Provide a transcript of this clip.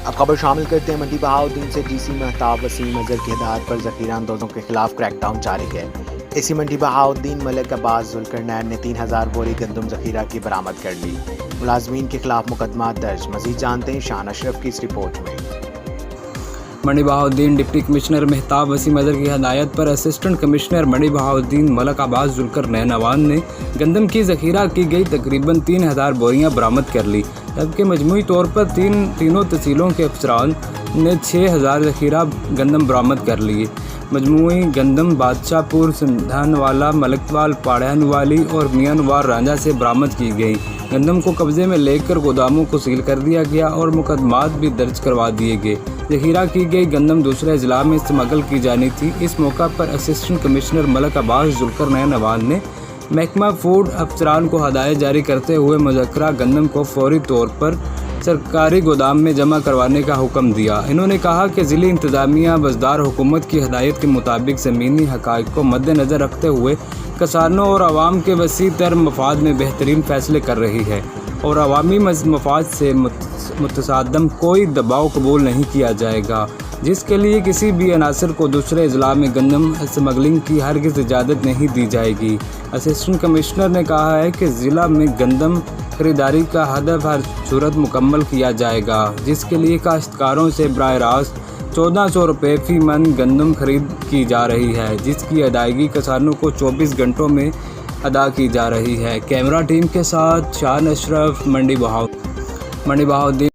اب خبر شامل کرتے ہیں منڈی بہاؤالدین سے ڈی سی مہتاب وسیم اظہر کی ہدایت پر ذخیرہ اندوزوں کے خلاف کریک ڈاؤن جاری ہے۔ اے سی منڈی بہاؤالدین ملک عباس ذوالقرنین نے 3000 بوری گندم ذخیرہ کی برآمد کر لی۔ ملازمین کے خلاف مقدمات درج۔ مزید جانتے ہیں شان اشرف کی اس رپورٹ میں۔ منڈی بہاؤالدین ڈپٹی کمشنر مہتاب وسیم اظہر کی ہدایت پر اسسٹنٹ کمشنر منڈی بہاؤالدین ملک عباس ذوالقرنین عوان نے گندم کی ذخیرہ کی گئی تقریباً 3000 بوریاں برآمد کر لی، جبکہ مجموعی طور پر تینوں تحصیلوں کے افسران نے 6000 ذخیرہ گندم برآمد کر لیے۔ مجموعی گندم بادشاہ پور، سندھان والا، ملکوال، پاڑیان والی اور میاں نوار رانجھا سے برآمد کی گئی۔ گندم کو قبضے میں لے کر گوداموں کو سیل کر دیا گیا اور مقدمات بھی درج کروا دیے گئے۔ ذخیرہ کی گئی گندم دوسرے اضلاع میں اسمگل کی جانی تھی۔ اس موقع پر اسسٹنٹ کمشنر ملک عباس ذوالقرنین عوان نے محکمہ فوڈ افسران کو ہدایت جاری کرتے ہوئے مذکورہ گندم کو فوری طور پر سرکاری گودام میں جمع کروانے کا حکم دیا۔ انہوں نے کہا کہ ضلعی انتظامیہ وزدار حکومت کی ہدایت کے مطابق زمینی حقائق کو مد نظر رکھتے ہوئے کسانوں اور عوام کے وسیع تر مفاد میں بہترین فیصلے کر رہی ہے اور عوامی مفاد سے متصادم کوئی دباؤ قبول نہیں کیا جائے گا، جس کے لیے کسی بھی عنصر کو دوسرے اضلاع میں گندم اسمگلنگ کی ہرگز اجازت نہیں دی جائے گی۔ اسسٹنٹ کمشنر نے کہا ہے کہ ضلع میں گندم خریداری کا ہدف ہر صورت مکمل کیا جائے گا، جس کے لیے کاشتکاروں سے براہ راست 1400 روپے فی من گندم خرید کی جا رہی ہے، جس کی ادائیگی کسانوں کو 24 گھنٹوں میں ادا کی جا رہی ہے۔ کیمرہ ٹیم کے ساتھ شان اشرف، منڈی بہاؤالدین۔